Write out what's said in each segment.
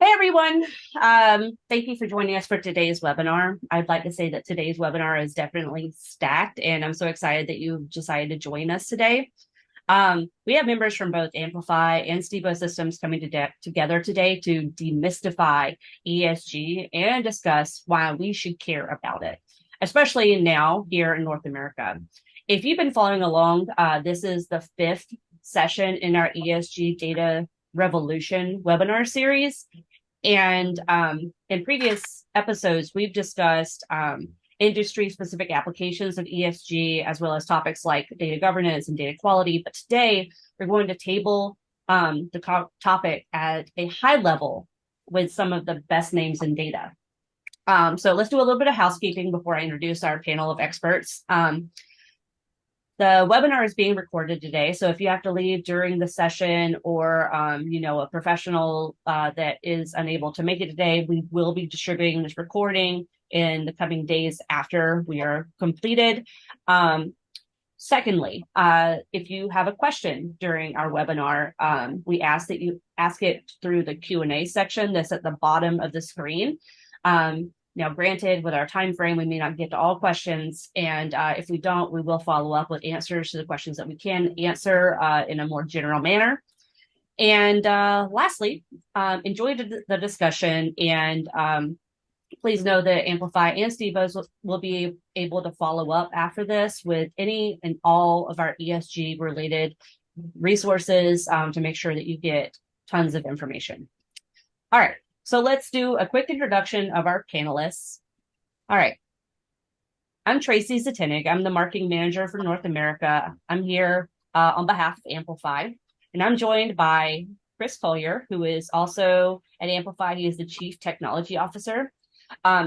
Hey everyone. Thank you for joining us for today's webinar. I'd like to say that today's webinar is definitely stacked, and I'm so excited that you decided to join us today. We have members from both Amplify and Stevo Systems coming together today to demystify ESG and discuss why we should care about it, especially now here in North America. If you've been following along, this is the fifth session in our ESG Data Revolution webinar series. And in previous episodes, we've discussed industry-specific applications of ESG, as well as topics like data governance and data quality. But today, we're going to table the topic at a high level with some of the best names in data. So let's do a little bit of housekeeping before I introduce our panel of experts. The webinar is being recorded today, so if you have to leave during the session or, a professional that is unable to make it today, we will be distributing this recording in the coming days after we are completed. Secondly, if you have a question during our webinar, we ask that you ask it through the Q&A section that's at the bottom of the screen. Now, granted, with our time frame, we may not get to all questions, and if we don't, we will follow up with answers to the questions that we can answer in a more general manner. And lastly, enjoy the discussion, and please know that Amplify and Stevo's will be able to follow up after this with any and all of our ESG-related resources to make sure that you get tons of information. All right. So let's do a quick introduction of our panelists. All right. I'm Tracy Zatinig. I'm the marketing manager for North America. I'm here on behalf of Amplify, and I'm joined by Chris Collier, who is also at Amplify. He is the Chief Technology Officer.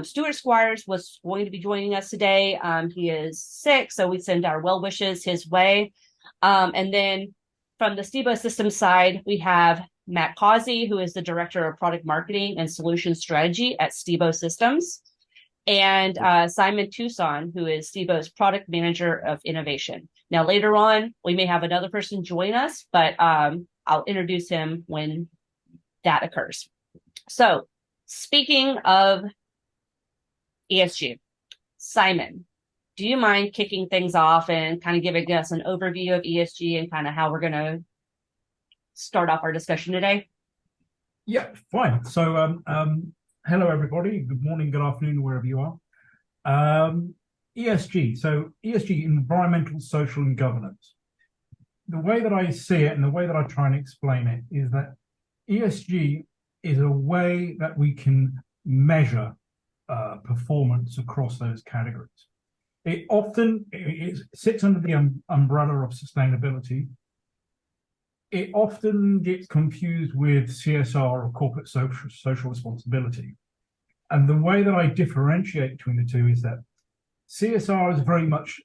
Stuart Squires was going to be joining us today. He is sick, so we send our well wishes his way. And then from the Stevo Systems side, we have Matt Causey, who is the Director of Product Marketing and Solution Strategy at Stevo Systems, and Simon Tucson, who is Stevo's Product Manager of Innovation. Now, later on, we may have another person join us, but I'll introduce him when that occurs. So, speaking of ESG, Simon, do you mind kicking things off and kind of giving us an overview of ESG and kind of how we're going to start off our discussion today? Yeah, fine. So, hello, everybody. Good morning, good afternoon, wherever you are. ESG. So, ESG, environmental, social, and governance. The way that I see it and the way that I try and explain it is that ESG is a way that we can measure performance across those categories. It often sits under the umbrella of sustainability. It often gets confused with CSR or corporate social responsibility. And the way that I differentiate between the two is that CSR is very much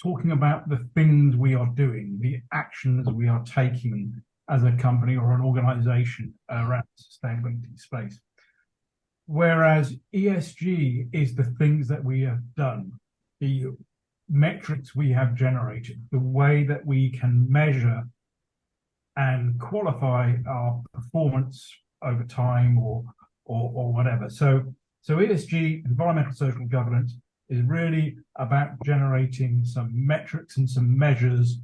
talking about the things we are doing, the actions we are taking as a company or an organization around the sustainability space. Whereas ESG is the things that we have done, the metrics we have generated, the way that we can measure and qualify our performance over time or whatever. So ESG, environmental, social, and governance, is really about generating some metrics and some measures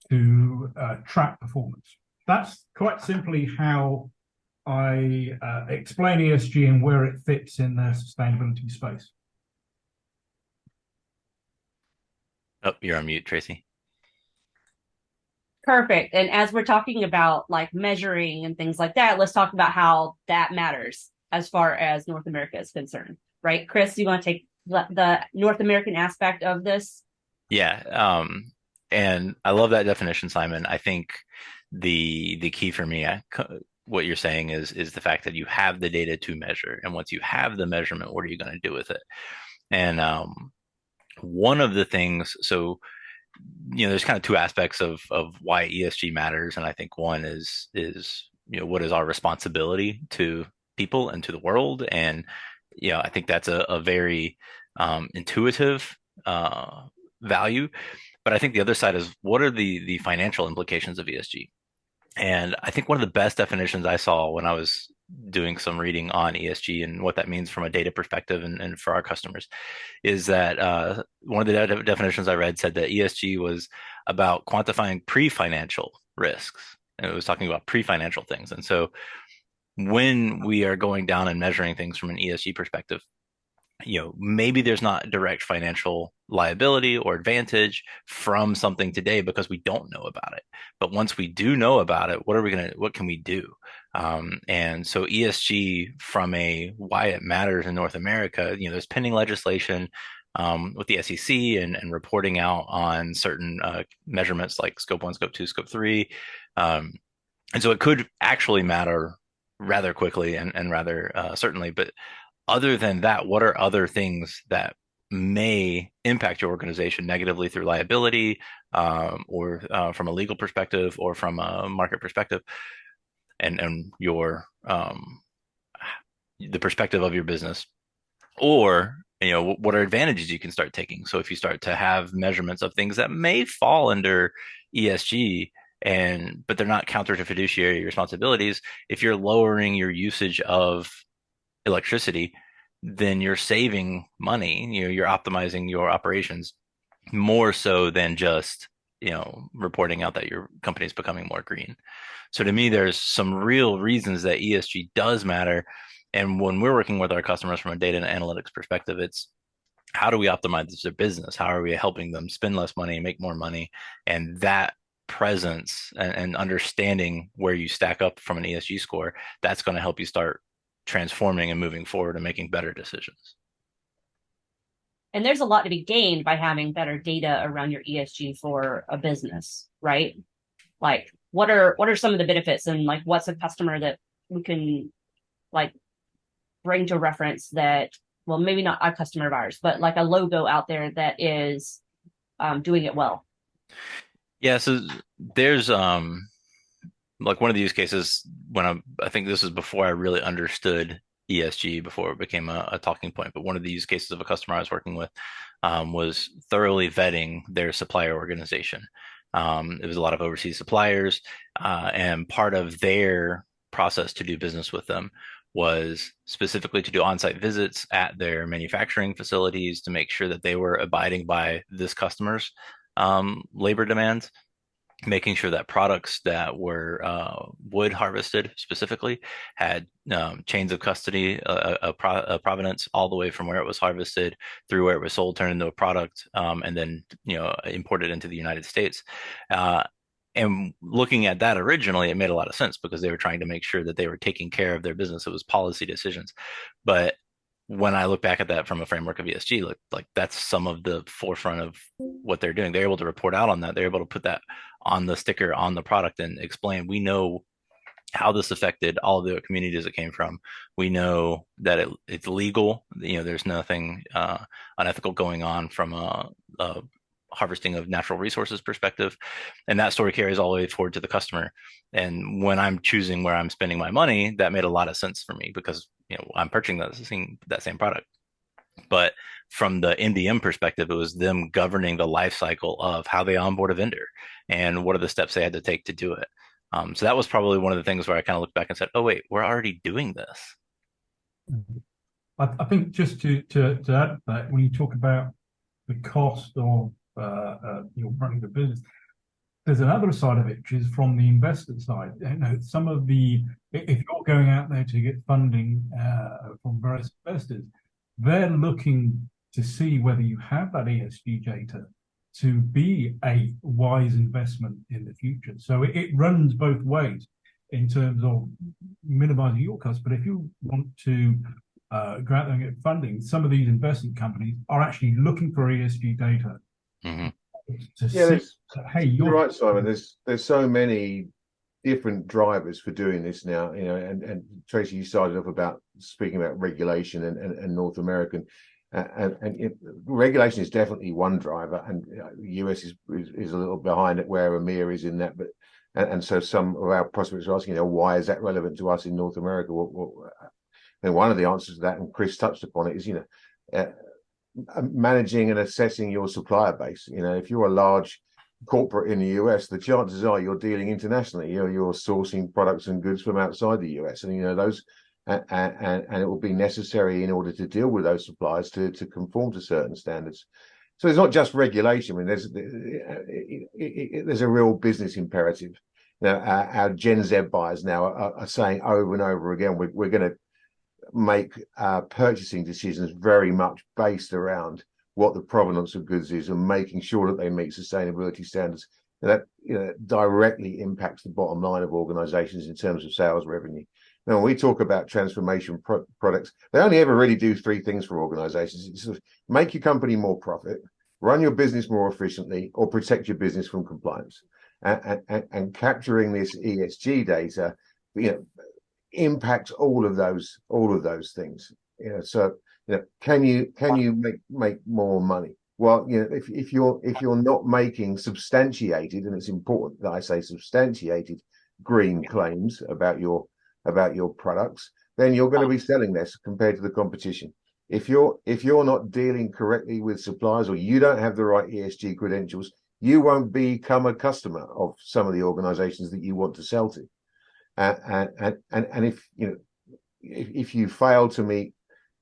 to track performance. That's quite simply how I explain ESG and where it fits in the sustainability space. Oh, you're on mute, Tracy. Perfect. And as we're talking about like measuring and things like that, let's talk about how that matters as far as North America is concerned, right? Chris, you want to take the North American aspect of this? Yeah. And I love that definition, Simon. I think the key for me, what you're saying is the fact that you have the data to measure. And once you have the measurement, what are you going to do with it? And one of the things, so there's kind of two aspects of why ESG matters, and I think one is what is our responsibility to people and to the world, and I think that's a very intuitive value, but I think the other side is what are the financial implications of ESG, and I think one of the best definitions I saw when I was doing some reading on ESG and what that means from a data perspective and for our customers, is that one of the definitions I read said that ESG was about quantifying pre-financial risks. And it was talking about pre-financial things. And so when we are going down and measuring things from an ESG perspective, maybe there's not direct financial liability or advantage from something today because we don't know about it. But once we do know about it, what can we do? And so ESG, from a why it matters in North America, there's pending legislation with the SEC and reporting out on certain measurements like scope 1, scope 2, scope 3. And so it could actually matter rather quickly and rather certainly. But other than that, what are other things that may impact your organization negatively through liability, or from a legal perspective or from a market perspective, and your the perspective of your business, or what are advantages you can start taking? So if you start to have measurements of things that may fall under ESG, but they're not counter to fiduciary responsibilities, if you're lowering your usage of electricity, then you're saving money. You're optimizing your operations more so than just reporting out that your company is becoming more green. So to me, there's some real reasons that ESG does matter. And when we're working with our customers from a data and analytics perspective, it's how do we optimize their business? How are we helping them spend less money and make more money? And that presence and understanding where you stack up from an ESG score, that's going to help you start transforming and moving forward and making better decisions. And there's a lot to be gained by having better data around your ESG for a business, right? Like, what are some of the benefits, and like, what's a customer that we can like bring to reference that, well, maybe not a customer of ours, but like a logo out there that is doing it well? Yeah, so there's like one of the use cases when I think this is before I really understood ESG, before it became a talking point. But one of the use cases of a customer I was working with was thoroughly vetting their supplier organization. It was a lot of overseas suppliers, and part of their process to do business with them was specifically to do on-site visits at their manufacturing facilities to make sure that they were abiding by this customer's labor demands, making sure that products that were wood harvested specifically had chains of custody, provenance all the way from where it was harvested through where it was sold, turned into a product, and then imported into the United States. And looking at that originally, it made a lot of sense because they were trying to make sure that they were taking care of their business. It was policy decisions. But when I look back at that from a framework of ESG, like that's some of the forefront of what they're doing. They're able to report out on that. They're able to put that on the sticker on the product and explain, we know how this affected all of the communities it came from. We know that it's legal. There's nothing unethical going on from a harvesting of natural resources perspective. And that story carries all the way forward to the customer. And when I'm choosing where I'm spending my money, that made a lot of sense for me because I'm purchasing that same product. But from the MDM perspective, it was them governing the life cycle of how they onboard a vendor and what are the steps they had to take to do it. So that was probably one of the things where I kind of looked back and said, oh, wait, we're already doing this. I think just to add to that, when you talk about the cost of running the business, there's another side of it, which is from the investor side. Some of if you're going out there to get funding from various investors, they're looking to see whether you have that ESG data to be a wise investment in the future. So it runs both ways in terms of minimizing your costs. But if you want to go out there and get funding, some of these investment companies are actually looking for ESG data. Mm-hmm. You're right, Simon. There's so many different drivers for doing this now. And Tracy, you started off about speaking about regulation and North American, and regulation is definitely one driver, and the US is a little behind it where EMEA is in that, but and so some of our prospects are asking, why is that relevant to us in North America? And one of the answers to that, and Chris touched upon it, is managing and assessing your supplier base. If you're a large corporate in the US, the chances are you're dealing internationally. You're sourcing products and goods from outside the US, and those, and it will be necessary in order to deal with those suppliers to conform to certain standards. So it's not just regulation. I mean, there's a real business imperative. Our Gen Z buyers now are saying over and over again, we're going to make purchasing decisions very much based around what the provenance of goods is and making sure that they meet sustainability standards. And that directly impacts the bottom line of organizations in terms of sales revenue. Now, when we talk about transformation products, they only ever really do three things for organizations. It's sort of make your company more profit, run your business more efficiently, or protect your business from compliance. And capturing this ESG data, impacts all of those things. So can you make more money? Well, if you're not making substantiated, and it's important that I say substantiated, green claims about your products, then you're going to be selling less compared to the competition. If you're not dealing correctly with suppliers, or you don't have the right ESG credentials, you won't become a customer of some of the organizations that you want to sell to. And if you fail to meet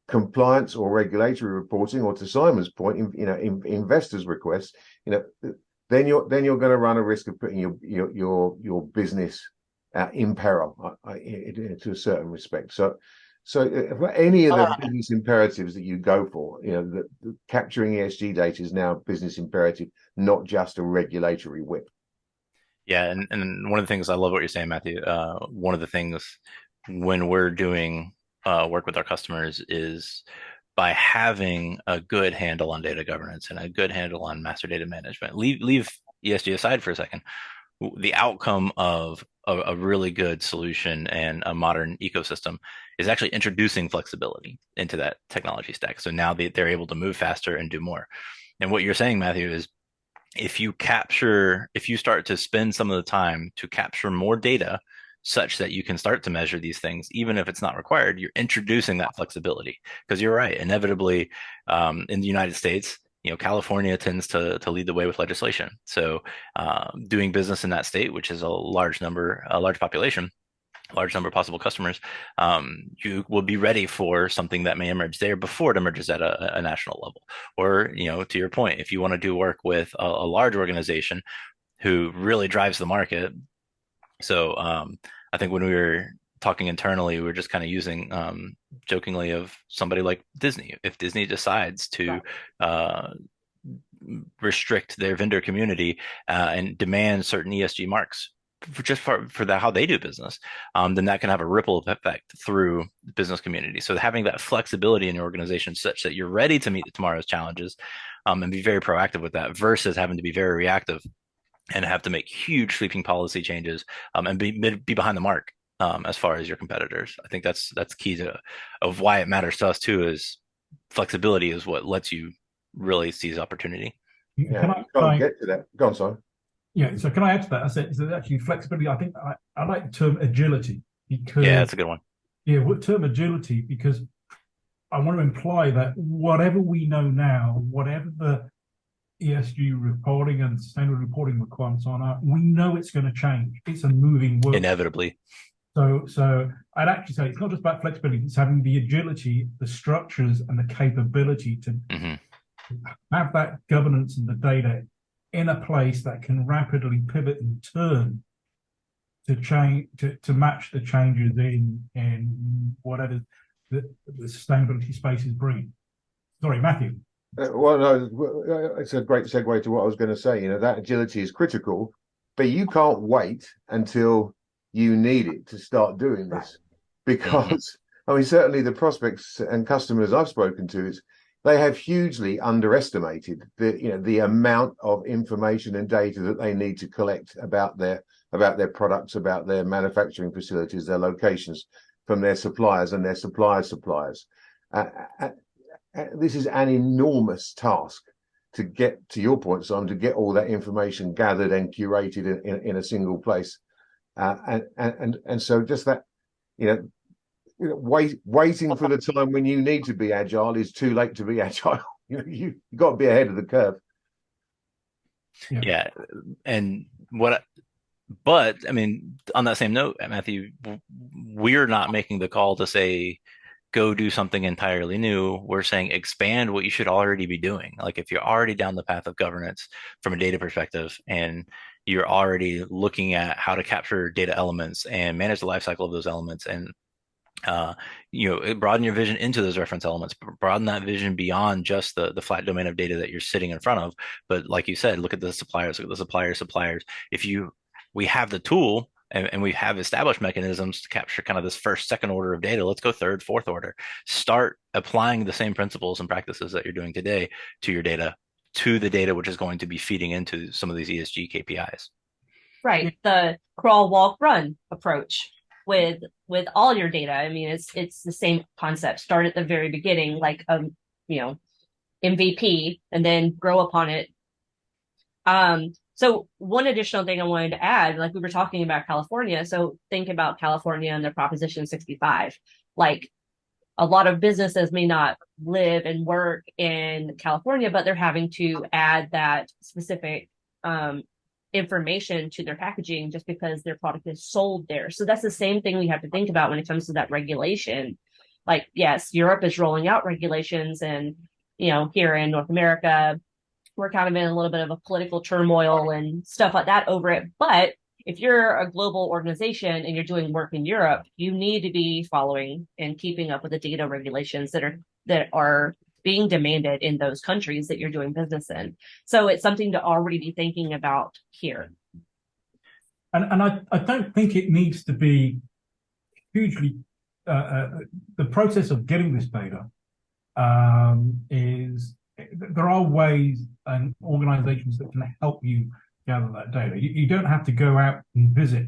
compliance or regulatory reporting, or to Simon's point, investors' requests, then you're going to run a risk of putting your business in peril to a certain respect. So any of the business imperatives that you go for, capturing ESG data is now a business imperative, not just a regulatory whip. Yeah, and one of the things, I love what you're saying, Matthew. One of the things when we're doing work with our customers is by having a good handle on data governance and a good handle on master data management. Leave ESG aside for a second. The outcome of a really good solution and a modern ecosystem is actually introducing flexibility into that technology stack. So now they're able to move faster and do more. And what you're saying, Matthew, is if you start to spend some of the time to capture more data such that you can start to measure these things, even if it's not required, you're introducing that flexibility. Because you're right, inevitably, in the United States, California tends to lead the way with legislation. So doing business in that state, which is a large population, large number of possible customers, you will be ready for something that may emerge there before it emerges at a national level. Or, to your point, if you want to do work with a large organization who really drives the market. So I think when we were talking internally, we were just kind of using jokingly of somebody like Disney. If Disney decides to restrict their vendor community and demand certain ESG marks for how they do business, then that can have a ripple effect through the business community. So having that flexibility in your organization such that you're ready to meet tomorrow's challenges and be very proactive with that, versus having to be very reactive and have to make huge sweeping policy changes and be behind the mark as far as your competitors. I think that's key of why it matters to us too, is flexibility is what lets you really seize opportunity. Yeah, can't get to that. Go on, Simon. Yeah, so can I add to that? I said, so actually flexibility, I think I like the term agility, because that's a good one. Yeah, what term agility? Because I want to imply that whatever we know now, whatever the ESG reporting and sustainable reporting requirements are, we know it's going to change. It's a moving world. Inevitably. So I'd actually say it's not just about flexibility, it's having the agility, the structures, and the capability to have that governance and the data in a place that can rapidly pivot and turn to change, to match the changes in whatever the sustainability space is bringing. Sorry, Matthew. Well, no, it's a great segue to what I was going to say. That agility is critical, but you can't wait until you need it to start doing this, because I mean, certainly the prospects and customers I've spoken to, they have hugely underestimated the amount of information and data that they need to collect about their products, about their manufacturing facilities, their locations, from their suppliers and their suppliers' suppliers. This is an enormous task to get, to your point, Simon, to get all that information gathered and curated in a single place. And so just that, waiting for the time when you need to be agile is too late to be agile. You've got to be ahead of the curve. Yeah. And but I mean, on that same note, Matthew, we're not making the call to say, go do something entirely new. We're saying expand what you should already be doing. Like if you're already down the path of governance from a data perspective, and you're already looking at how to capture data elements and manage the lifecycle of those elements, and broaden your vision into those reference elements, broaden that vision beyond just the flat domain of data that you're sitting in front of. But like you said, look at the suppliers, look at the suppliers. We have the tool, and we have established mechanisms to capture kind of this first, second order of data. Let's go third, fourth order. Start applying the same principles and practices that you're doing today to your data, to the data, which is going to be feeding into some of these ESG KPIs. Right. The crawl, walk, run approach with all your data. I mean, it's the same concept. Start at the very beginning, like MVP, and then grow upon it. So one additional thing I wanted to add, like we were talking about California. So think about California and their Proposition 65. Like a lot of businesses may not live and work in California, but they're having to add that specific information to their packaging just because their product is sold there. So that's the same thing we have to think about when it comes to that regulation. Like, yes, Europe is rolling out regulations, and here in North America, we're kind of in a little bit of a political turmoil and stuff like that over it. But if you're a global organization and you're doing work in Europe, you need to be following and keeping up with the data regulations that are being demanded in those countries that you're doing business in. So it's something to already be thinking about here. And I don't think it needs to be hugely, the process of getting this data there are ways and organizations that can help you gather that data. You don't have to go out and visit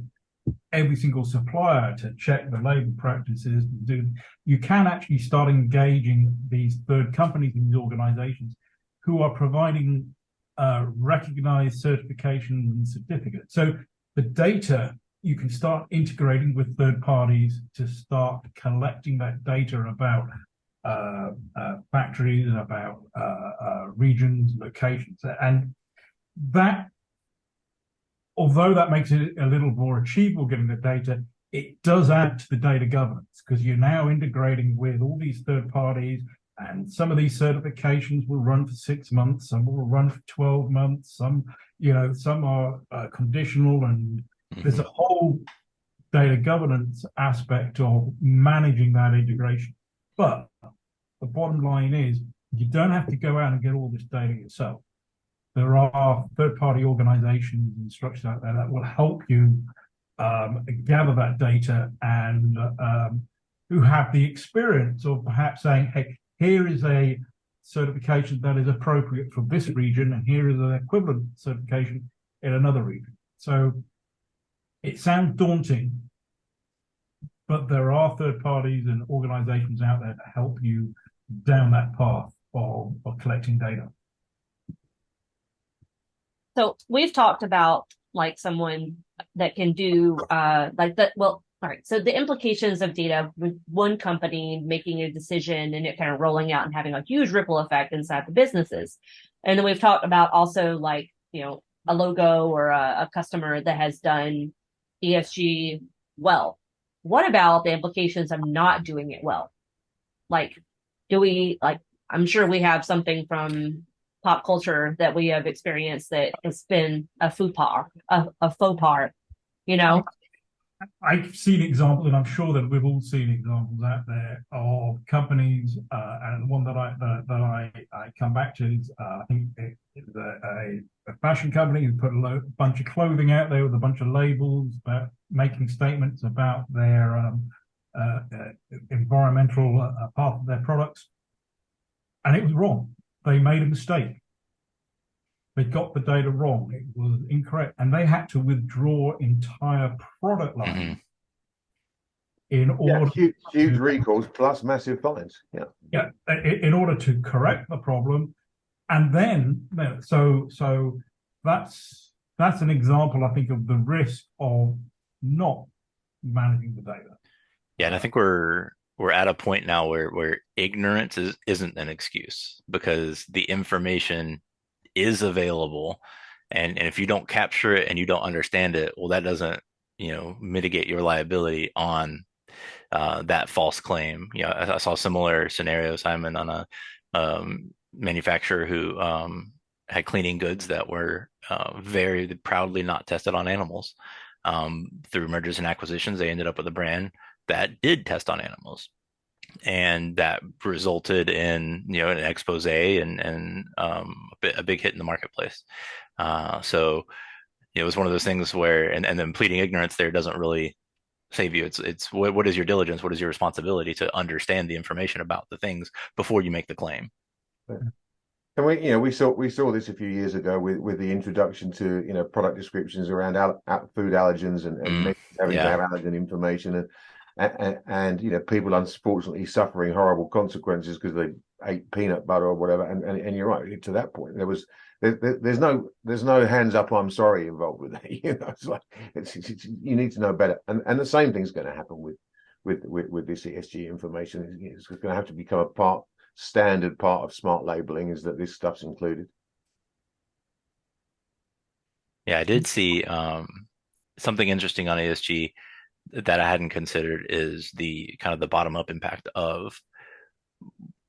every single supplier to check the labor practices. You can actually start engaging these third companies and these organizations who are providing recognized certifications and certificates. So the data, you can start integrating with third parties to start collecting that data about factories, about regions, locations, and that, although that makes it a little more achievable getting the data, it does add to the data governance, because you're now integrating with all these third parties, and some of these certifications will run for 6 months, some will run for 12 months, some are conditional, and there's a whole data governance aspect of managing that integration. But the bottom line is, you don't have to go out and get all this data yourself. There are third-party organizations and structures out there that will help you gather that data, and who have the experience of perhaps saying, hey, here is a certification that is appropriate for this region, and here is an equivalent certification in another region. So it sounds daunting, but there are third parties and organizations out there to help you down that path of collecting data. So we've talked about like someone that can do like that. Well, all right. So the implications of data with one company making a decision and it kind of rolling out and having a huge ripple effect inside the businesses. And then we've talked about also like, a logo or a customer that has done ESG well. What about the implications of not doing it well? Like, I'm sure we have something from pop culture that we have experienced that has been a faux pas, a faux pas, I've seen examples, and I'm sure that we've all seen examples out there of companies, and one that I come back to is I think it's a fashion company who put a bunch of clothing out there with a bunch of labels about making statements about their environmental part of their products, and it was wrong. They made a mistake. They got the data wrong. It was incorrect, and they had to withdraw entire product lines in order huge recalls plus massive fines. In order to correct the problem. And then so that's an example, I think, of the risk of not managing the data. Yeah, and I think we're at a point now where ignorance isn't an excuse, because the information is available, And if you don't capture it and you don't understand it, well, that doesn't, mitigate your liability on that false claim. I saw similar scenarios, Simon, on a manufacturer who had cleaning goods that were very proudly not tested on animals. Through mergers and acquisitions, they ended up with a brand that did test on animals, and that resulted in an expose and a big hit in the marketplace. So it was one of those things where, and then pleading ignorance there doesn't really save you. It's what is your diligence? What is your responsibility to understand the information about the things before you make the claim? And we saw this a few years ago with the introduction to product descriptions around food allergens and having to have allergen information and people unfortunately suffering horrible consequences because they ate peanut butter or whatever. And you're right, to that point there's no hands up I'm sorry involved with that. It's like you need to know better. And the same thing's going to happen with this ESG information. It's going to have to become a standard part of smart labeling, is that this stuff's included. Yeah, I did see something interesting on ESG that I hadn't considered is the kind of the bottom up impact of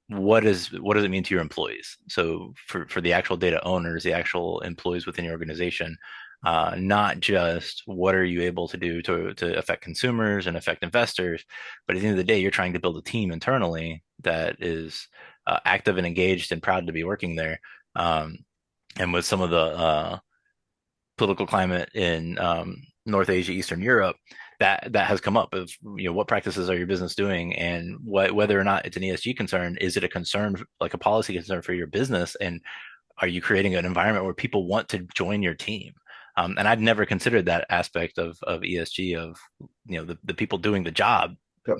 what does it mean to your employees? So for the actual data owners, the actual employees within your organization, not just what are you able to do to affect consumers and affect investors, but at the end of the day, you're trying to build a team internally that is active and engaged and proud to be working there. And with some of the political climate in North Asia, Eastern Europe, that has come up of what practices are your business doing, and whether or not it's an ESG concern. Is it a concern, like a policy concern for your business, and are you creating an environment where people want to join your team? And I'd never considered that aspect of ESG, of the people doing the job,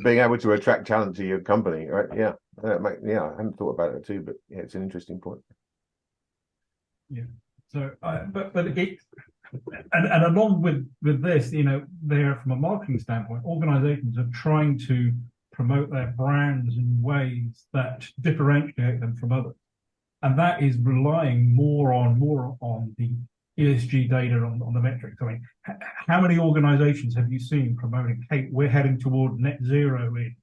being able to attract talent to your company, right? Yeah, I hadn't thought about it too, but yeah, it's an interesting point. Yeah. So, but it, and along with this, there from a marketing standpoint, organizations are trying to promote their brands in ways that differentiate them from others, and that is relying more on the ESG data on the metrics. I mean, how many organizations have you seen promoting, hey, we're heading toward net zero in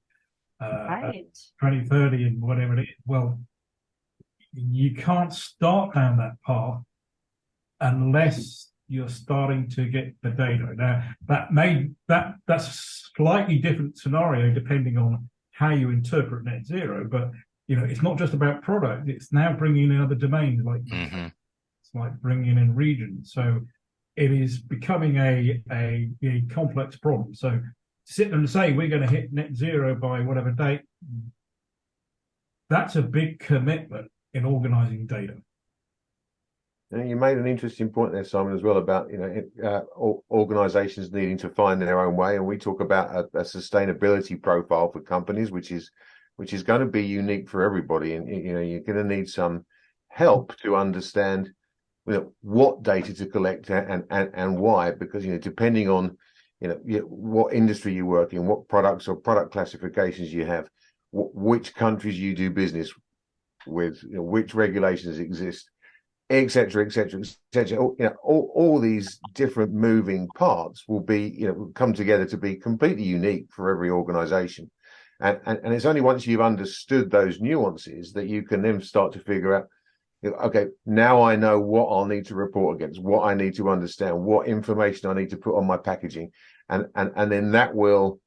2030 and whatever it is? Well, you can't start down that path unless you're starting to get the data. Now, that's a slightly different scenario depending on how you interpret net zero, but it's not just about product. It's now bringing in other domains, like it's like bringing in regions. So it is becoming a complex problem. So to sit there and say we're going to hit net zero by whatever date, that's a big commitment in organizing data. You made an interesting point there, Simon, as well about organizations needing to find their own way, and we talk about a sustainability profile for companies, which is going to be unique for everybody, and you're going to need some help to understand what data to collect and why, because depending on what industry you work in, what products or product classifications you have, which countries you do business with, which regulations exist, etc., etc., etc. All these different moving parts will be, come together to be completely unique for every organization. And it's only once you've understood those nuances that you can then start to figure out, okay, now I know what I'll need to report against, what I need to understand, what information I need to put on my packaging. And then that will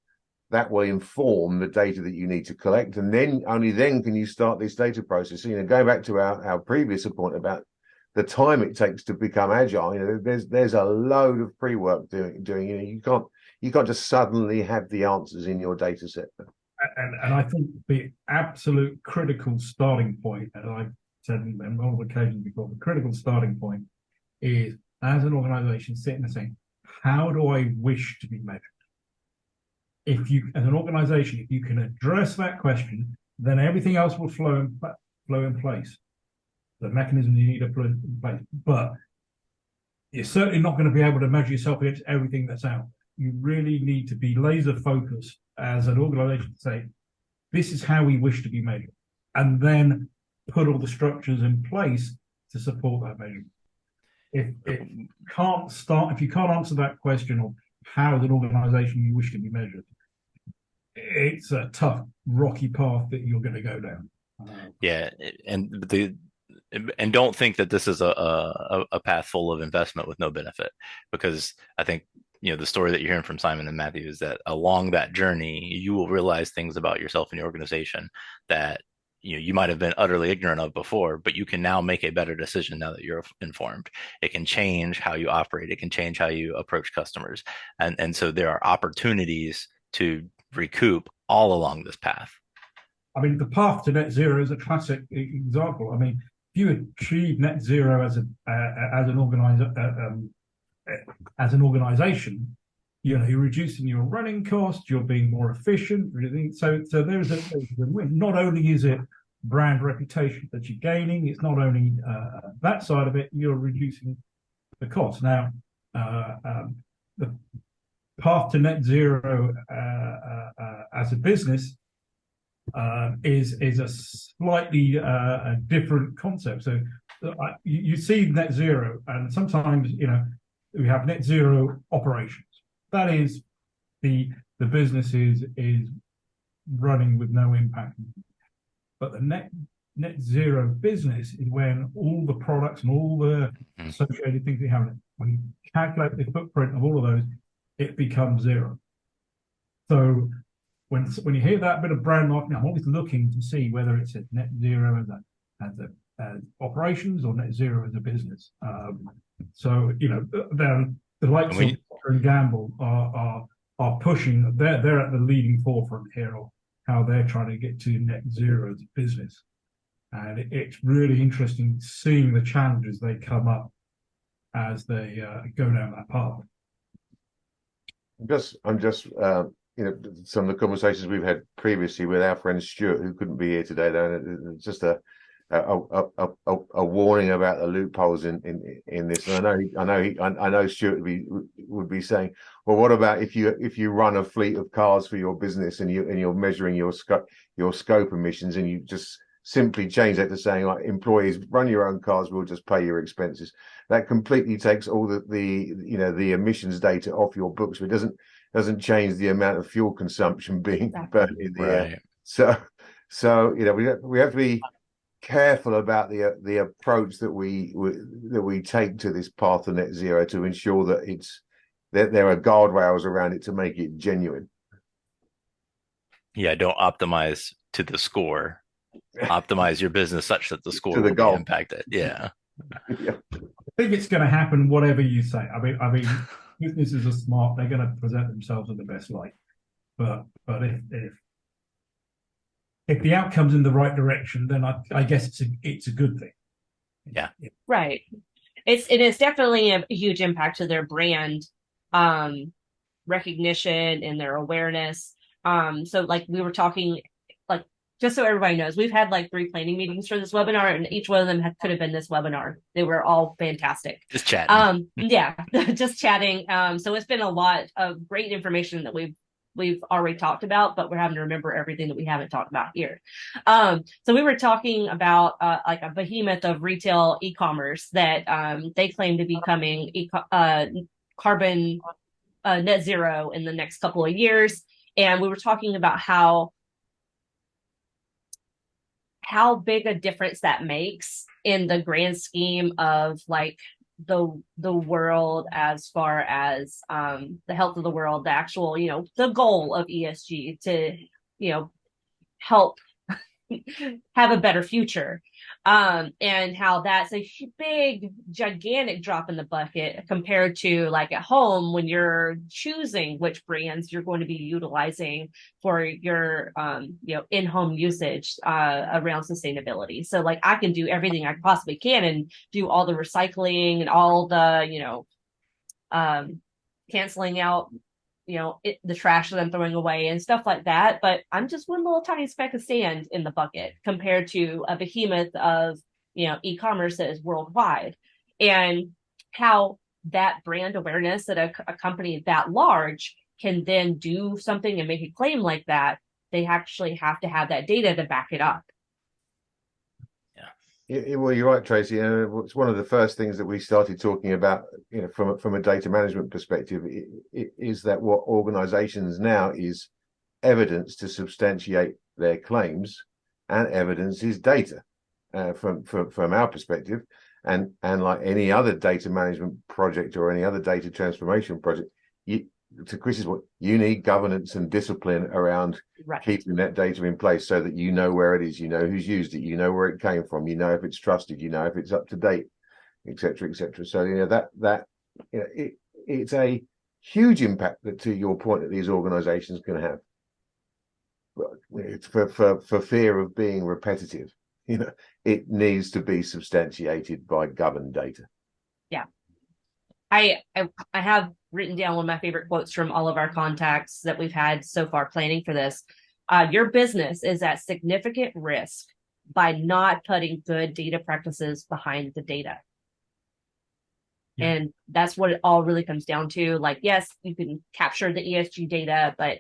inform the data that you need to collect. And then only then can you start this data process. Going back to our previous point about the time it takes to become agile, there's a load of pre-work doing. You can't just suddenly have the answers in your data set. And I think the absolute critical starting point, and I've said on multiple occasions before, the critical starting point is, as an organization, sitting and saying, how do I wish to be measured? If you, as an organization, if you can address that question, then everything else will flow in place. The mechanisms you need to put in place, but you're certainly not going to be able to measure yourself against everything that's out. You really need to be laser focused as an organization to say, this is how we wish to be measured, and then put all the structures in place to support that measurement. if you can't answer that question of how as an organization you wish to be measured, it's a tough, rocky path that you're going to go down. Yeah, and don't think that this is a path full of investment with no benefit, because I think the story that you're hearing from Simon and Matthew is that along that journey you will realize things about yourself and your organization that you might have been utterly ignorant of before, but you can now make a better decision now that you're informed. It can change how you operate. It can change how you approach customers, and so there are opportunities to recoup all along this path. I mean, the path to net zero is a classic example. I mean, if you achieve net zero as an organization, you're reducing your running costs, you're being more efficient. So there's a win. Not only is it brand reputation that you're gaining, it's not only that side of it, you're reducing the cost. Now, the path to net zero as a business is a slightly different concept. So you see net zero, and sometimes we have net zero operations. That is the business is running with no impact. But the net zero business is when all the products and all the associated things we have, when you calculate the footprint of all of those, it becomes zero. So when you hear that bit of brand marketing, I'm always looking to see whether it's a net zero as operations or net zero as a business. So the likes of Procter and Gamble are pushing. They're at the leading forefront here of how they're trying to get to net zero as a business, and it's really interesting seeing the challenges they come up as they go down that path. I'm just some of the conversations we've had previously with our friend Stuart, who couldn't be here today, though, just a warning about the loopholes in this. And I know Stuart would be saying, well, what about if you run a fleet of cars for your business and you're measuring your scope emissions, and you just simply change that to saying, like, employees, run your own cars, we'll just pay your expenses. That completely takes all the emissions data off your books. But it doesn't change the amount of fuel consumption being burnt in the air. So we have to be careful about the approach that we take to this path to net zero, to ensure that there are guardrails around it to make it genuine. Yeah, don't optimize to the score. Optimize your business such that the score will be impacted. Yeah. I think it's going to happen whatever you say. I mean, businesses are smart. They're going to present themselves in the best light. But if the outcome's in the right direction, then I guess it's a good thing. Yeah. Right. It is definitely a huge impact to their brand recognition and their awareness. So like we were talking, like, just so everybody knows, we've had like 3 planning meetings for this webinar, and each one of them could have been this webinar. They were all fantastic. Just chatting. Yeah, just chatting. So it's been a lot of great information that we've already talked about, but we're having to remember everything that we haven't talked about here. So we were talking about like a behemoth of retail e-commerce that they claim to be coming carbon net zero in the next couple of years. And we were talking about how big a difference that makes in the grand scheme of like the world, as far as the health of the world, the actual, the goal of ESG to, help have a better future. And how that's a big, gigantic drop in the bucket compared to like at home when you're choosing which brands you're going to be utilizing for your, in-home usage around sustainability. So like I can do everything I possibly can and do all the recycling and all the, canceling out the trash that I'm throwing away and stuff like that. But I'm just one little tiny speck of sand in the bucket compared to a behemoth of, e-commerce that is worldwide, and how that brand awareness that a company that large can then do something and make a claim like that. They actually have to have that data to back it up. Well, you're right, Tracy. It's one of the first things that we started talking about, from a data management perspective, is that what organizations now is evidence to substantiate their claims, and evidence is data, from our perspective. And like any other data management project or any other data transformation project, to Chris's point, you need governance and discipline around keeping that data in place so that you know where it is, you know who's used it, you know where it came from, you know if it's trusted, you know if it's up to date, etc., etc. So it's a huge impact that, to your point, that these organizations can have. It's for fear of being repetitive. It needs to be substantiated by governed data. Yeah. I have written down one of my favorite quotes from all of our contacts that we've had so far planning for this. Your business is at significant risk by not putting good data practices behind the data. Yeah. And that's what it all really comes down to. Like, yes, you can capture the ESG data, but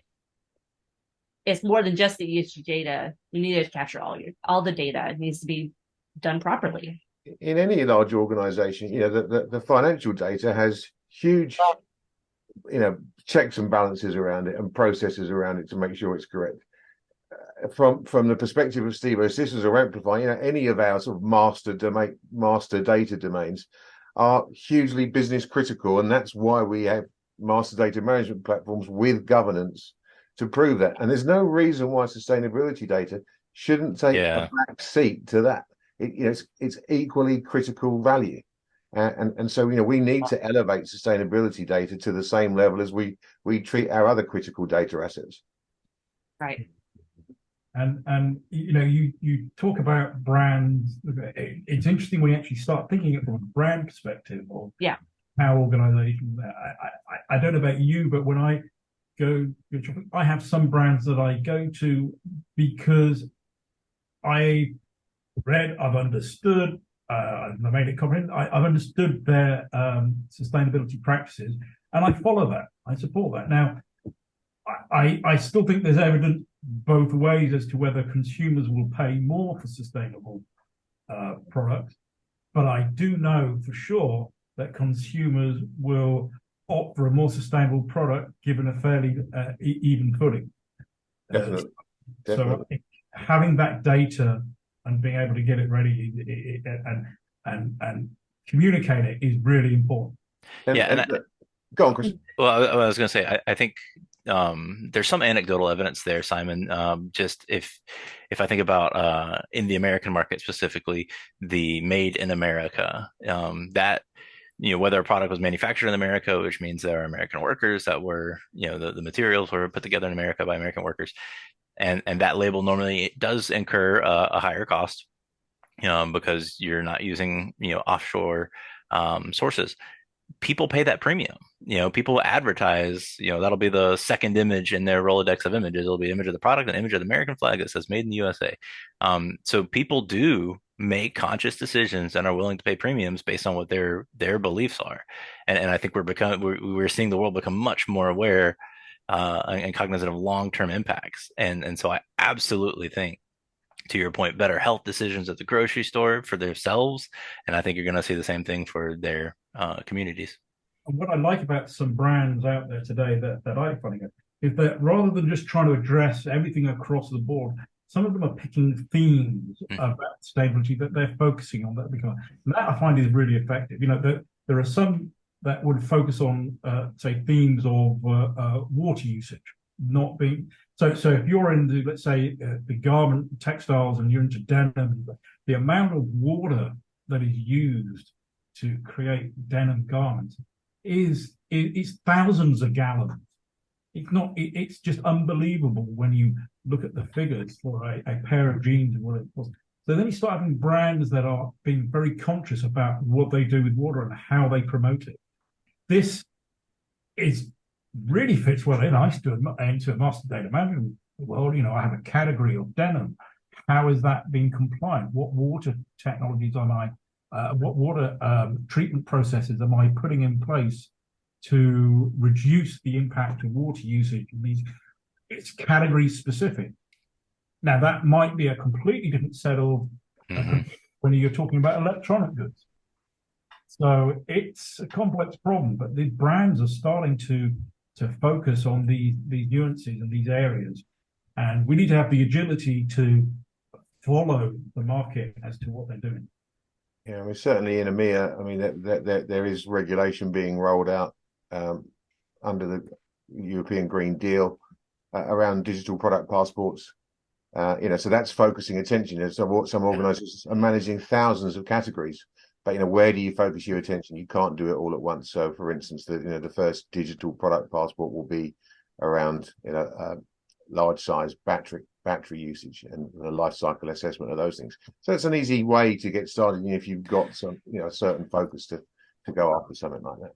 it's more than just the ESG data. You need to capture all the data. It needs to be done properly. In any large organization, the financial data has huge, checks and balances around it and processes around it to make sure it's correct. From the perspective of Steve O'Sissers or Amplify, any of our sort of master data domains are hugely business critical, and that's why we have master data management platforms with governance to prove that. And there's no reason why sustainability data shouldn't take a back seat to that. It's equally critical value, and so we need to elevate sustainability data to the same level as we treat our other critical data assets. Right. And you talk about brands. It's interesting when you actually start thinking it from a brand perspective of how organizations. I don't know about you, but when I go shopping, I have some brands that I go to because I've understood, I made a comment, I've understood their sustainability practices, and I follow that. I support that. Now, I still think there's evidence both ways as to whether consumers will pay more for sustainable products, but I do know for sure that consumers will opt for a more sustainable product given a fairly even footing. Definitely. So I think having that data and being able to get it ready and communicate it is really important. Go on, Chris. Well, I was going to say, I think there's some anecdotal evidence there, Simon. Just if I think about in the American market specifically, the made in America, that whether a product was manufactured in America, which means there are American workers that were, the materials were put together in America by American workers. And that label normally does incur a higher cost, because you're not using, offshore sources. People pay that premium. People advertise, that'll be the second image in their Rolodex of images. It'll be an image of the product, an image of the American flag that says made in the USA. So people do make conscious decisions and are willing to pay premiums based on what their beliefs are. And I think we're seeing the world become much more aware and cognizant of long-term impacts. And so I absolutely think, to your point, better health decisions at the grocery store for themselves. And I think you're going to see the same thing for their communities. And what I like about some brands out there today that I find is that rather than just trying to address everything across the board, some of them are picking themes about sustainability that they're focusing on. And that I find is really effective. There are some that would focus on, say, themes of water usage not being. So if you're into, let's say, the garment textiles and you're into denim, the amount of water that is used to create denim garments is thousands of gallons. It's just unbelievable when you look at the figures for a pair of jeans and what it costs. So then you start having brands that are being very conscious about what they do with water and how they promote it. This really fits well into a master data management world. I have a category of denim. How is that being compliant? What water technologies am I? What water treatment processes am I putting in place to reduce the impact of water usage? It's category specific. Now that might be a completely different set of when you're talking about electronic goods. So it's a complex problem, but the brands are starting to focus on these nuances and these areas, and we need to have the agility to follow the market as to what they're doing. Yeah, I mean, certainly in EMEA, I mean, there is regulation being rolled out under the European Green Deal around digital product passports. So that's focusing attention. And so some organizations are managing thousands of categories, but where do you focus your attention? You can't do it all at once. So, for instance, the first digital product passport will be around large size battery usage and the life cycle assessment of those things. So it's an easy way to get started if you've got some a certain focus to go after something like that.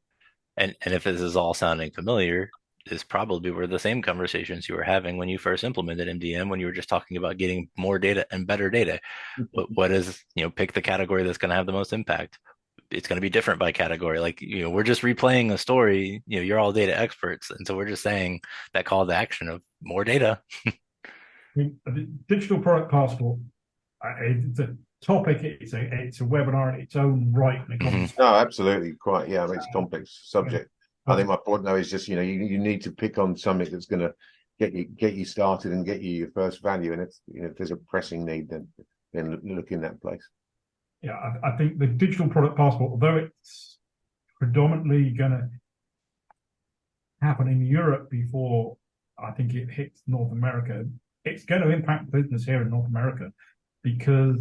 And if this is all sounding familiar, this probably were the same conversations you were having when you first implemented MDM, when you were just talking about getting more data and better data. What is, pick the category that's going to have the most impact. It's going to be different by category. Like, we're just replaying a story, you're all data experts. And so we're just saying that call to action of more data. The digital product passport, it's a topic, it's a webinar in its own right. No, absolutely. Quite. Yeah. I mean, it's a complex subject. I think my point though is just, you need to pick on something that's going to get you started and get you your first value. And if there's a pressing need, then look in that place. Yeah, I think the digital product passport, although it's predominantly going to happen in Europe before I think it hits North America, it's going to impact business here in North America, because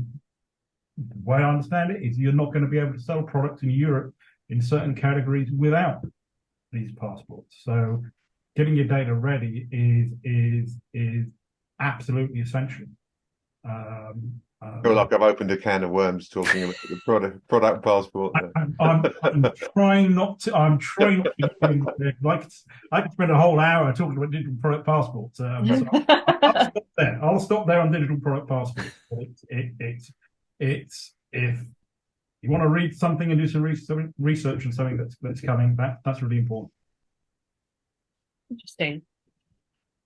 the way I understand it is you're not going to be able to sell products in Europe in certain categories without these passports. So getting your data ready is absolutely essential. I feel like I've opened a can of worms talking about the product passport. I'm trying not to. I'm trying not to. Like I could spend a whole hour talking about digital product passports. So I'll stop there on digital product passports. It's if you want to read something and do some research on something that's coming, that's really important. Interesting.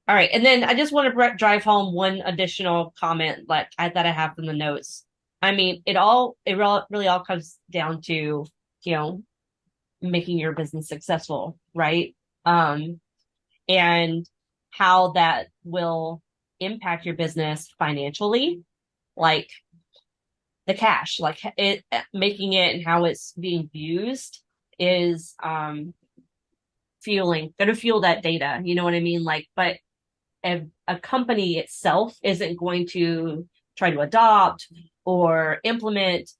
All right, and then I just want to drive home one additional comment that I have from the notes. I mean, it really all comes down to making your business successful, right? And how that will impact your business financially, like the cash, like it making it and how it's being used is gonna fuel that data. You know what I mean? Like, but a company itself isn't going to try to adopt or implement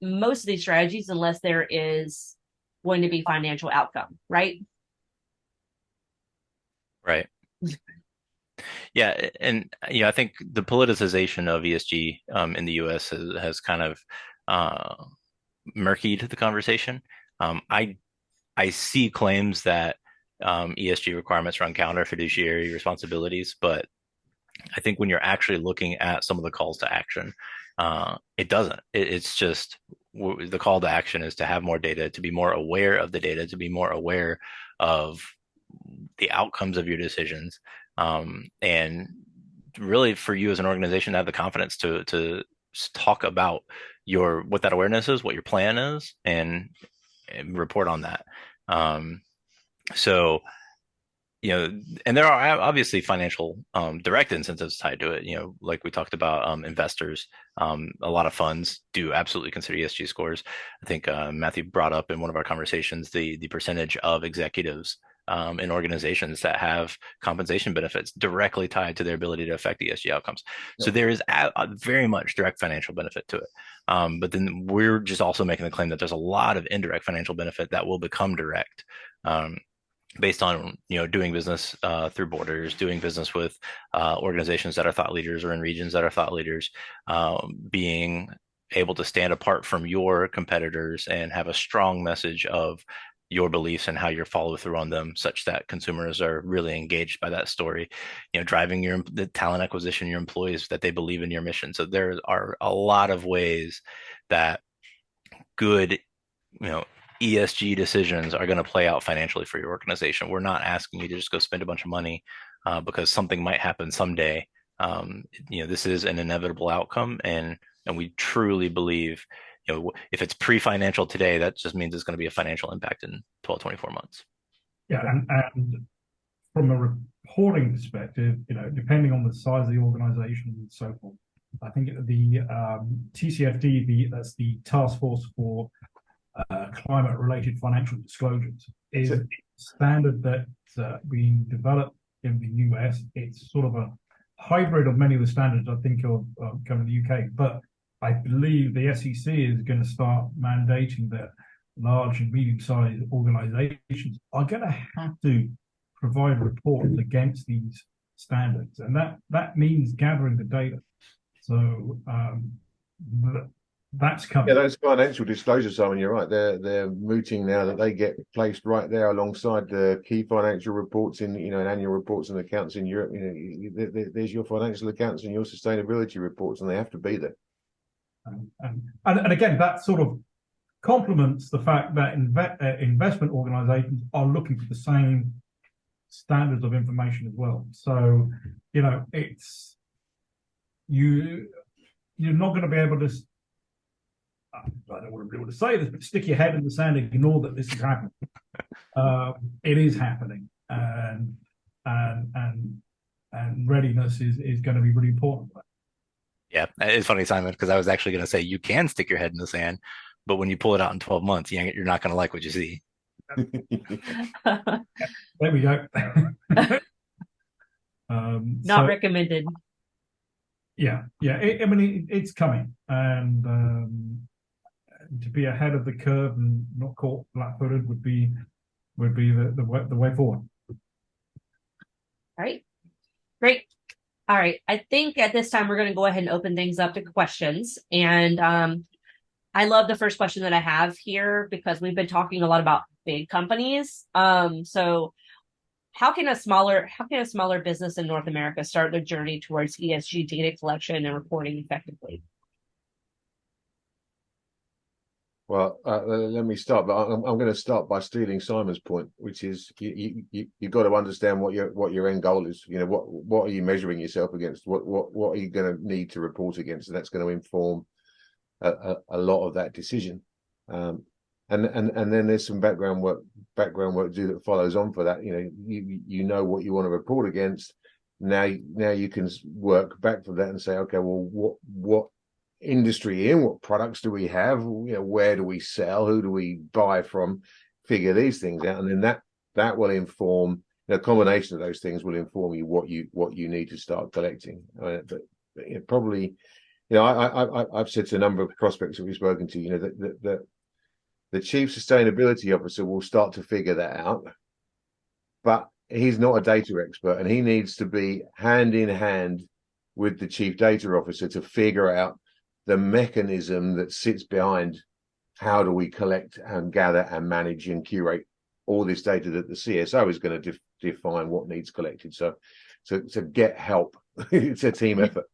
most of these strategies unless there is going to be financial outcome, right? Right. Yeah, and I think the politicization of ESG in the U.S. has kind of murkied the conversation. I see claims that ESG requirements run counter fiduciary responsibilities, but I think when you're actually looking at some of the calls to action, it doesn't. It's just the call to action is to have more data, to be more aware of the data, to be more aware of the outcomes of your decisions, and really for you as an organization to have the confidence to talk about what that awareness is, what your plan is, and report on that. So, and there are obviously financial direct incentives tied to it. Like we talked about, investors, a lot of funds do absolutely consider ESG scores. I think Matthew brought up in one of our conversations the percentage of executives in organizations that have compensation benefits directly tied to their ability to affect ESG outcomes. Yeah. So there is a very much direct financial benefit to it. But then we're just also making the claim that there's a lot of indirect financial benefit that will become direct. Based on doing business through borders, doing business with organizations that are thought leaders or in regions that are thought leaders, being able to stand apart from your competitors and have a strong message of your beliefs and how you follow through on them, such that consumers are really engaged by that story. Driving the talent acquisition, your employees, that they believe in your mission. So there are a lot of ways that good, ESG decisions are going to play out financially for your organization. We're not asking you to just go spend a bunch of money because something might happen someday. This is an inevitable outcome, and And we truly believe, if it's pre-financial today, that just means it's going to be a financial impact in 12, 24 months. Yeah, and from a reporting perspective, depending on the size of the organization and so forth, I think the TCFD, that's the Task Force for Climate-Related Financial Disclosures, is a standard that's being developed in the US. It's sort of a hybrid of many of the standards I think of coming to the UK, but I believe the SEC is going to start mandating that large and medium-sized organizations are going to have to provide reports against these standards, and that means gathering the data. So that's coming. Yeah, those financial disclosures, Simon, you're right. They're mooting now that they get placed right there alongside the key financial reports in in annual reports and accounts in Europe. There's your financial accounts and your sustainability reports, and they have to be there. And again, that sort of complements the fact that investment organizations are looking for the same standards of information as well. So it's you're not going to be able to, I don't want to be able to say this, but stick your head in the sand and ignore that this is happening. It is happening, and readiness is going to be really important. Yeah, it's funny, Simon, because I was actually going to say you can stick your head in the sand, but when you pull it out in 12 months, you're not going to like what you see. There we go. Not recommended. Yeah. It's coming, and to be ahead of the curve and not caught flat-footed would be the way forward. All right, great. All right, I think at this time we're going to go ahead and open things up to questions. And I love the first question that I have here because we've been talking a lot about big companies. So how can a smaller business in North America start their journey towards ESG data collection and reporting effectively? Well, let me start, but I'm going to start by stealing Simon's point, which is you've got to understand what your end goal is. What are you measuring yourself against? What are you going to need to report against? And that's going to inform a lot of that decision. And then there's some background work to do that follows on for that. You know what you want to report against. Now you can work back from that and say, okay, well, what industry in, what products do we have, where do we sell, who do we buy from, figure these things out, and then that will inform, a combination of those things will inform you what you need to start collecting. But probably, I've said to a number of prospects that we've spoken to, that the chief sustainability officer will start to figure that out, but he's not a data expert, and he needs to be hand in hand with the chief data officer to figure out the mechanism that sits behind how do we collect and gather and manage and curate all this data that the CSO is going to define what needs collected. So get help. It's a team effort.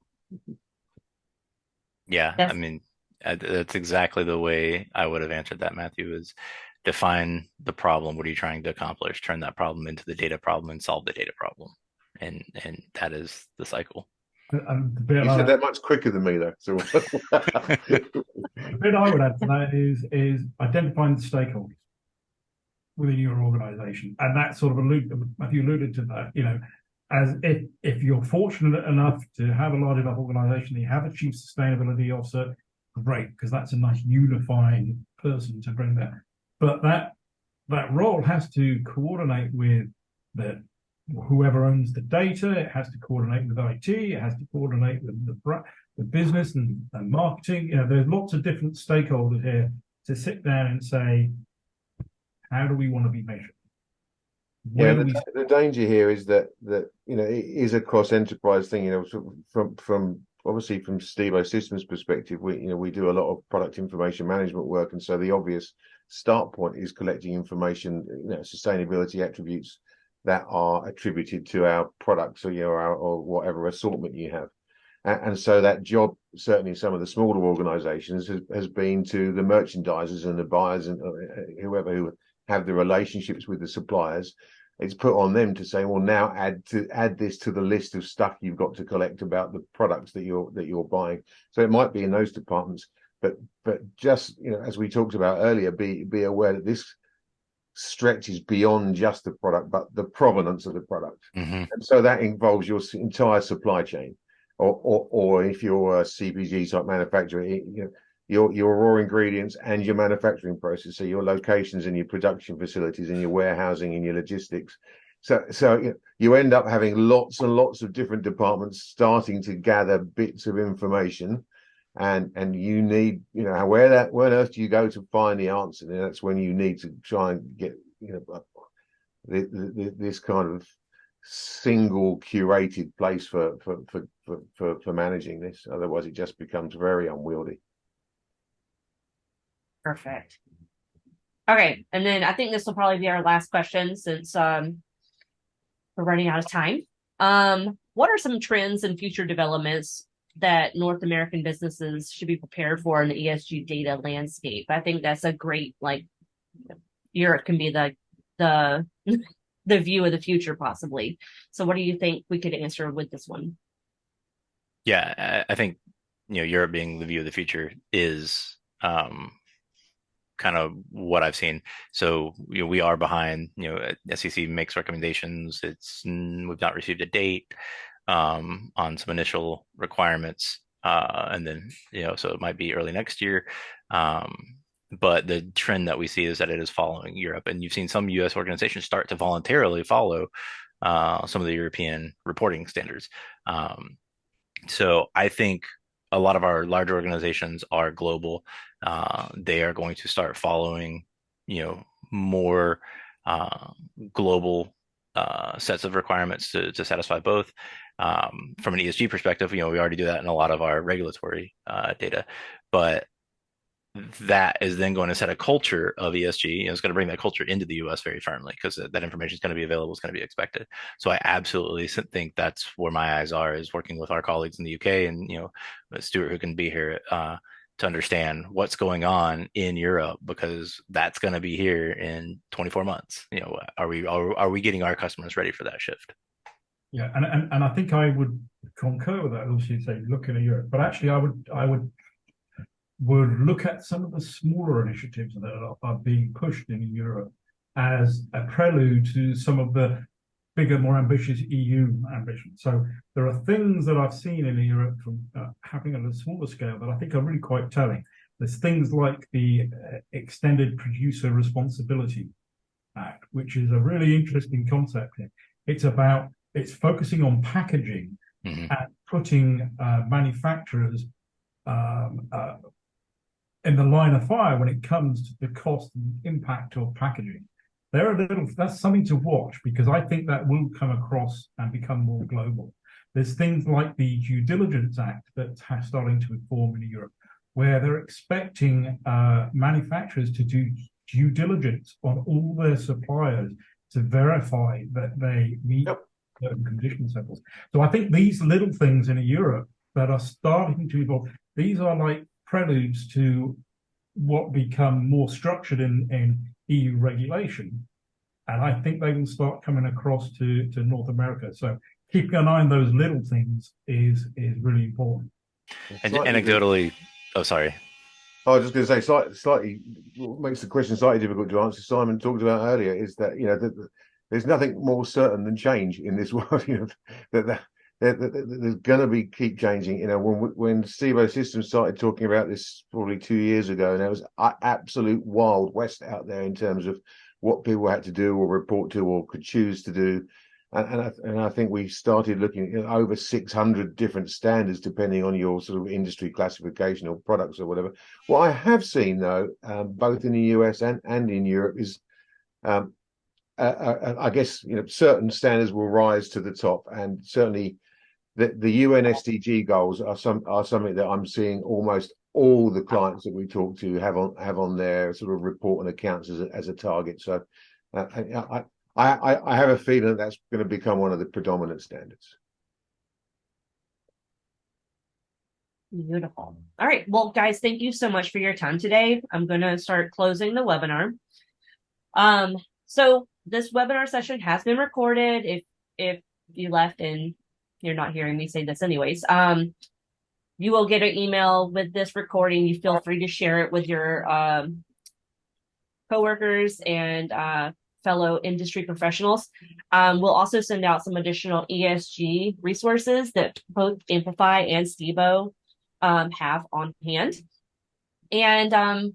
Yeah, I mean, that's exactly the way I would have answered that, Matthew, is define the problem. What are you trying to accomplish? Turn that problem into the data problem and solve the data problem. And that is the cycle. You said that much quicker than me, though. So the bit I would add to that is identifying the stakeholders within your organization, and that sort of Matthew alluded to that. As if you're fortunate enough to have a large enough organization, you have a chief sustainability officer, great, because that's a nice unifying person to bring there. But that role has to coordinate with whoever owns the data. It has to coordinate with IT. It has to coordinate with the business and marketing. There's lots of different stakeholders here to sit down and say, how do we want to be measured? The danger here is that it is a cross enterprise thing. From obviously from Stevo Systems perspective, we do a lot of product information management work, and so the obvious start point is collecting information, sustainability attributes that are attributed to our products or whatever assortment you have. And so that job, certainly some of the smaller organizations, has been to the merchandisers and the buyers and whoever who have the relationships with the suppliers, It's put on them to say, well, now add this to the list of stuff you've got to collect about the products that you're buying. So it might be in those departments, but just, as we talked about earlier, be aware that this stretches beyond just the product, but the provenance of the product. Mm-hmm. And so that involves your entire supply chain, or if you're a CPG type manufacturer, your raw ingredients and your manufacturing process, so your locations and your production facilities and your warehousing and your logistics. So you end up having lots and lots of different departments starting to gather bits of information, and you need, where on earth do you go to find the answer? And that's when you need to try and get this kind of single curated place for managing this. Otherwise, it just becomes very unwieldy. Perfect. Okay, and then I think this will probably be our last question, since we're running out of time. What are some trends and future developments that North American businesses should be prepared for in the ESG data landscape? I think that's a great, Europe can be the view of the future, possibly. So what do you think we could answer with this one? Yeah, I think, Europe being the view of the future is kind of what I've seen. So we are behind. SEC makes recommendations. We've not received a date on some initial requirements, and then so it might be early next year. But the trend that we see is that it is following Europe, and you've seen some U.S. organizations start to voluntarily follow some of the European reporting standards. So I think a lot of our larger organizations are global. They are going to start following, more global sets of requirements to satisfy both. From an ESG perspective, we already do that in a lot of our regulatory data, but that is then going to set a culture of ESG. It's going to bring that culture into the U.S. very firmly, because that information is going to be available, it's going to be expected. So I absolutely think that's where my eyes are, is working with our colleagues in the UK and Stuart, who can be here, to understand what's going on in Europe, because that's going to be here in 24 months. Are we getting our customers ready for that shift? Yeah, and I think I would concur with that. Obviously, say look at Europe, but actually, I would look at some of the smaller initiatives that are being pushed in Europe as a prelude to some of the bigger, more ambitious EU ambitions. So there are things that I've seen in Europe from happening at a smaller scale that I think are really quite telling. There's things like the Extended Producer Responsibility Act, which is a really interesting concept here. It's focusing on packaging, mm-hmm. and putting manufacturers in the line of fire when it comes to the cost and impact of packaging. That's something to watch, because I think that will come across and become more global. There's things like the Due Diligence Act that's starting to form in Europe, where they're expecting manufacturers to do due diligence on all their suppliers to verify that they meet certain conditions levels. So I think these little things in Europe that are starting to evolve, these are like preludes to what become more structured in EU regulation, and I think they will start coming across to North America. So keeping an eye on those little things is really important. And anecdotally, oh, sorry. I was just going to say, slightly what makes the question slightly difficult to answer, Simon talked about earlier, is that there's nothing more certain than change in this world. That there's going to keep changing. When SIBO Systems started talking about this probably 2 years ago, and there was absolute wild west out there in terms of what people had to do or report to or could choose to do. And I think we started looking at over 600 different standards, depending on your sort of industry classification or products or whatever. What I have seen, though, both in the US and in Europe, is I guess certain standards will rise to the top, and certainly the UN SDG goals are something that I'm seeing almost all the clients that we talk to have on their sort of report and accounts as a target. So I have a feeling that's going to become one of the predominant standards. Beautiful. All right. Well, guys, thank you so much for your time today. I'm going to start closing the webinar. So this webinar session has been recorded. If you left and you're not hearing me say this anyways, you will get an email with this recording. You feel free to share it with your coworkers and fellow industry professionals. We'll also send out some additional ESG resources that both Amplify and Stebo have on hand. And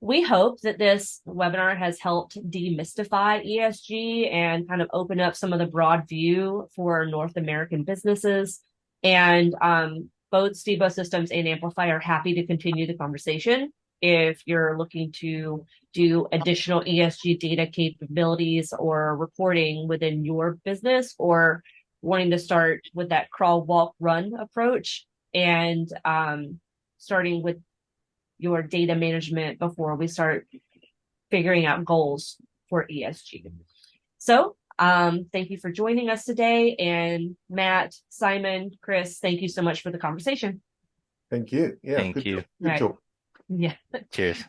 we hope that this webinar has helped demystify ESG and kind of open up some of the broad view for North American businesses. And both Stebo Systems and Amplify are happy to continue the conversation. If you're looking to do additional ESG data capabilities or reporting within your business, or wanting to start with that crawl, walk, run approach, and starting with your data management before we start figuring out goals for ESG. So thank you for joining us today. And Matt, Simon, Chris, thank you so much for the conversation. Thank you. Yeah. Thank you. Good talk. Yeah. Cheers.